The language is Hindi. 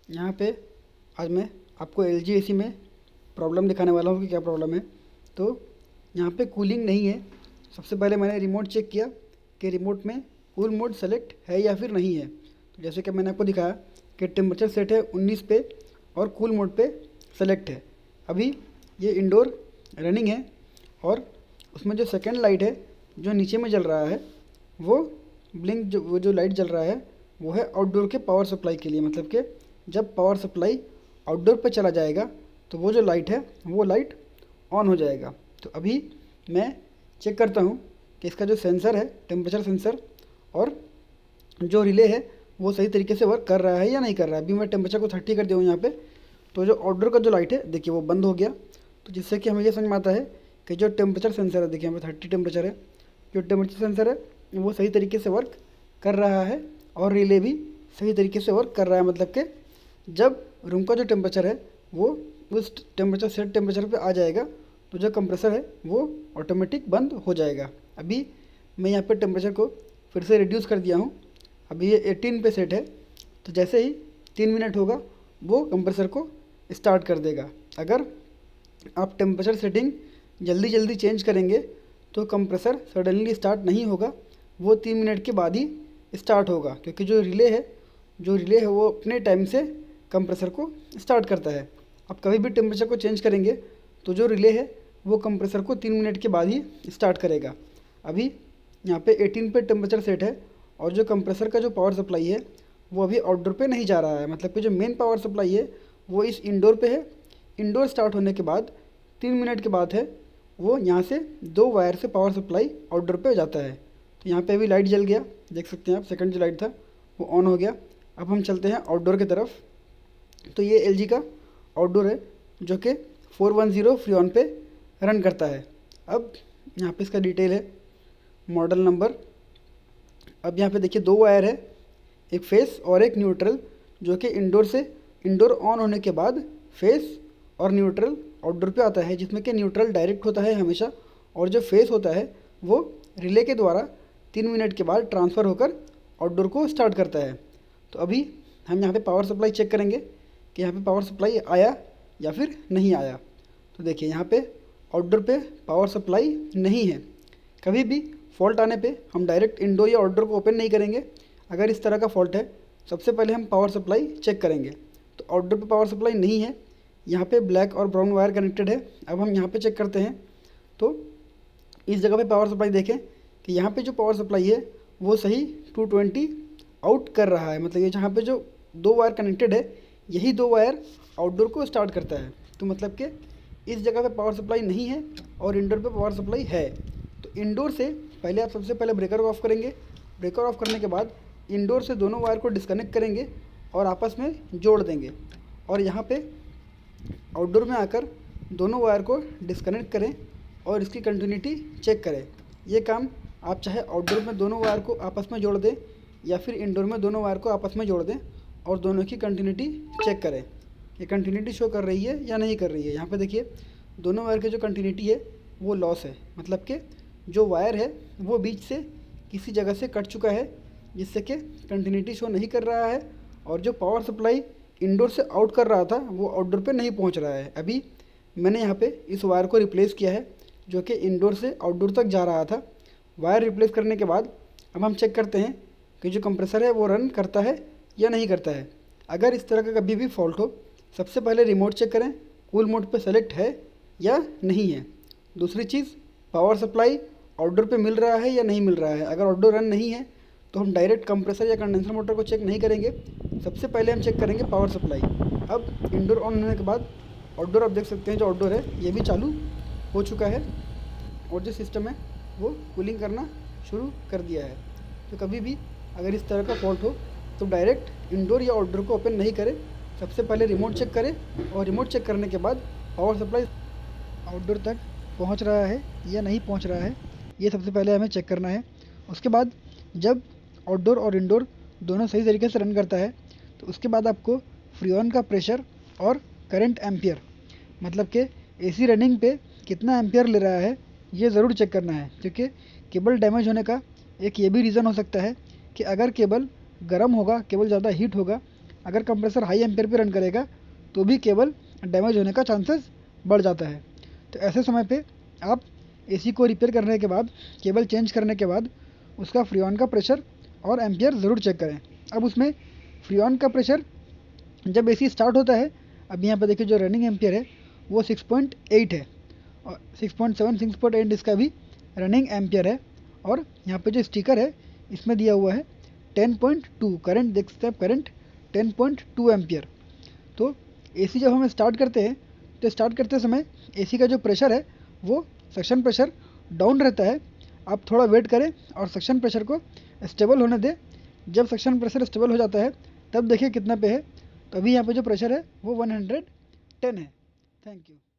यहाँ पे आज मैं आपको LG AC में प्रॉब्लम दिखाने वाला हूँ कि क्या प्रॉब्लम है। तो यहाँ पे कूलिंग नहीं है। सबसे पहले मैंने रिमोट चेक किया कि रिमोट में कूल मोड सेलेक्ट है या फिर नहीं है। तो जैसे कि मैंने आपको दिखाया कि टेम्परेचर सेट है 19 पे और कूल मोड पे सेलेक्ट है। अभी ये इंडोर रनिंग है और उसमें जो सेकंड लाइट है जो नीचे में जल रहा है वो ब्लिंक, वो जो लाइट जल रहा है वो है आउटडोर के पावर सप्लाई के लिए। मतलब कि जब पावर सप्लाई आउटडोर पे चला जाएगा तो वो जो लाइट है वो लाइट ऑन हो जाएगा। तो अभी मैं चेक करता हूँ कि इसका जो सेंसर है, टेम्परेचर सेंसर और जो रिले है वो सही तरीके से वर्क कर रहा है या नहीं कर रहा है। अभी मैं टेम्परेचर को 30 कर दिया हूँ यहाँ पे। तो जो आउटडोर का जो लाइट है देखिए वो बंद हो गया। तो जिससे कि हमें ये समझ में आता है कि जो टेम्परेचर सेंसर है, देखिए यहाँ पे 30 टेम्परेचर है, जो टेम्परेचर सेंसर है वो सही तरीके से वर्क कर रहा है और रिले भी सही तरीके से वर्क कर रहा है। मतलब कि जब रूम का जो टेम्परेचर है वो उस टेम्परेचर सेट टेम्परेचर पे आ जाएगा तो जो कंप्रेसर है वो ऑटोमेटिक बंद हो जाएगा। अभी मैं यहाँ पे टेम्परेचर को फिर से रिड्यूस कर दिया हूँ। अभी ये 18 पे सेट है। तो जैसे ही 3 मिनट होगा वो कंप्रेसर को स्टार्ट कर देगा। अगर आप टेम्परेचर सेटिंग जल्दी जल्दी चेंज करेंगे तो कंप्रेसर सडनली स्टार्ट नहीं होगा, वो 3 मिनट के बाद ही स्टार्ट होगा, क्योंकि जो रिले है वो अपने टाइम से कंप्रेसर को स्टार्ट करता है। आप कभी भी टेम्परेचर को चेंज करेंगे तो जो रिले है वो कंप्रेसर को 3 मिनट के बाद ही स्टार्ट करेगा। अभी यहाँ पे 18 पे टेम्परेचर सेट है और जो कंप्रेसर का जो पावर सप्लाई है वो अभी आउटडोर पे नहीं जा रहा है। मतलब कि जो मेन पावर सप्लाई है वो इस इंडोर पे है। इंडोर स्टार्ट होने के बाद 3 मिनट के बाद है वो यहाँ से 2 वायर से पावर सप्लाई आउटडोर पे जाता है। तो यहाँ पे अभी लाइट जल गया, देख सकते हैं आप, सेकंड जो लाइट था वो ऑन हो गया। अब हम चलते हैं आउटडोर की तरफ। तो ये LG का आउटडोर है जो कि 410 फ्रीऑन पे रन करता है। अब यहाँ पे इसका डिटेल है, मॉडल नंबर। अब यहाँ पे देखिए 2 वायर है, एक फेस और एक न्यूट्रल, जो कि इंडोर ऑन होने के बाद फेस और न्यूट्रल आउटडोर पे आता है, जिसमें कि न्यूट्रल डायरेक्ट होता है हमेशा और जो फेस होता है वो रिले के द्वारा 3 मिनट के बाद ट्रांसफ़र होकर आउटडोर को स्टार्ट करता है। तो अभी हम यहाँ पे पावर सप्लाई चेक करेंगे कि यहाँ पे पावर सप्लाई आया या फिर नहीं आया। तो देखिए यहाँ पे आउटडोर पे पावर सप्लाई नहीं है। कभी भी फॉल्ट आने पे हम डायरेक्ट इंडोर या आउटडोर को ओपन नहीं करेंगे। अगर इस तरह का फॉल्ट है सबसे पहले हम पावर सप्लाई चेक करेंगे। तो आउटडोर पे पावर सप्लाई नहीं है, यहाँ पे ब्लैक और ब्राउन वायर कनेक्टेड है। अब हम यहाँ पे चेक करते हैं तो इस जगह पे पावर सप्लाई देखें कि यहाँ पे जो पावर सप्लाई है वो सही 220 आउट कर रहा है। मतलब ये जहाँ पे जो 2 वायर कनेक्टेड है यही 2 वायर आउटडोर को स्टार्ट करता है। तो मतलब कि इस जगह पे पावर सप्लाई नहीं है और इंडोर पे पावर सप्लाई है। तो इंडोर से पहले आप सबसे पहले ब्रेकर ऑफ करेंगे। ब्रेकर ऑफ करने के बाद इंडोर से दोनों वायर को डिस्कनेक्ट करेंगे और आपस में जोड़ देंगे। और यहाँ पे आउटडोर में आकर दोनों वायर को डिस्कनेक्ट करें और इसकी कंटिन्यूटी चेक करें। ये काम आप चाहे आउटडोर में दोनों वायर को आपस में जोड़ दें या फिर इंडोर में दोनों वायर को आपस में जोड़ दें और दोनों की कंटिन्यूटी चेक करें कि कंटिन्यूटी शो कर रही है या नहीं कर रही है। यहाँ पे देखिए दोनों वायर की जो कंटिन्यूटी है वो लॉस है। मतलब कि जो वायर है वो बीच से किसी जगह से कट चुका है जिससे कि कंटिन्यूटी शो नहीं कर रहा है और जो पावर सप्लाई इंडोर से आउट कर रहा था वो आउटडोर पे नहीं पहुंच रहा है। अभी मैंने यहाँ पे इस वायर को रिप्लेस किया है जो कि इंडोर से आउटडोर तक जा रहा था। वायर रिप्लेस करने के बाद अब हम चेक करते हैं कि जो कंप्रेसर है वो रन करता है या नहीं करता है। अगर इस तरह का कभी भी फॉल्ट हो सबसे पहले रिमोट चेक करें कूल मोड पे सेलेक्ट है या नहीं है। दूसरी चीज़, पावर सप्लाई आउटडोर पे मिल रहा है या नहीं मिल रहा है। अगर आउटडोर रन नहीं है तो हम डायरेक्ट कंप्रेसर या कंडेंसर मोटर को चेक नहीं करेंगे, सबसे पहले हम चेक करेंगे पावर सप्लाई। अब इंडोर ऑन होने के बाद आउटडोर आप देख सकते हैं जो आउटडोर है ये भी चालू हो चुका है और जो सिस्टम है वो कूलिंग करना शुरू कर दिया है। तो कभी भी अगर इस तरह का फॉल्ट हो तो डायरेक्ट इंडोर या आउटडोर को ओपन नहीं करें, सबसे पहले रिमोट चेक करें और रिमोट चेक करने के बाद पावर सप्लाई आउटडोर तक पहुंच रहा है या नहीं पहुंच रहा है ये सबसे पहले हमें चेक करना है। उसके बाद जब आउटडोर और इंडोर दोनों सही तरीके से रन करता है तो उसके बाद आपको फ्रीऑन का प्रेशर और करंट एम्पियर, मतलब कि AC रनिंग पे कितना एम्पियर ले रहा है ये ज़रूर चेक करना है। क्योंकि केबल डैमेज होने का एक ये भी रीज़न हो सकता है कि अगर केबल गर्म होगा, केबल ज़्यादा हीट होगा अगर कंप्रेसर हाई एम्पियर पे रन करेगा तो भी केबल डैमेज होने का चांसेस बढ़ जाता है। तो ऐसे समय पे आप एसी को रिपेयर करने के बाद, केबल चेंज करने के बाद उसका फ्रीऑन का प्रेशर और एम्पियर ज़रूर चेक करें। अब उसमें फ्रीऑन का प्रेशर जब एसी स्टार्ट होता है, अब यहाँ पे देखिए जो रनिंग एम्पियर है वो 6.8 है और 6.7 6.8 इसका भी रनिंग एम्पियर है। और यहाँ पे जो स्टिकर है इसमें दिया हुआ है 10.2 करंट, देख सकते हैं करंट 10.2 एम्पियर। तो एसी जब हम स्टार्ट करते हैं तो स्टार्ट करते समय एसी का जो प्रेशर है वो सक्शन प्रेशर डाउन रहता है। आप थोड़ा वेट करें और सक्शन प्रेशर को स्टेबल होने दें। जब सक्शन प्रेशर स्टेबल हो जाता है तब देखिए कितना पे है। तो अभी यहाँ पे जो प्रेशर है वो 110 है। Thank you.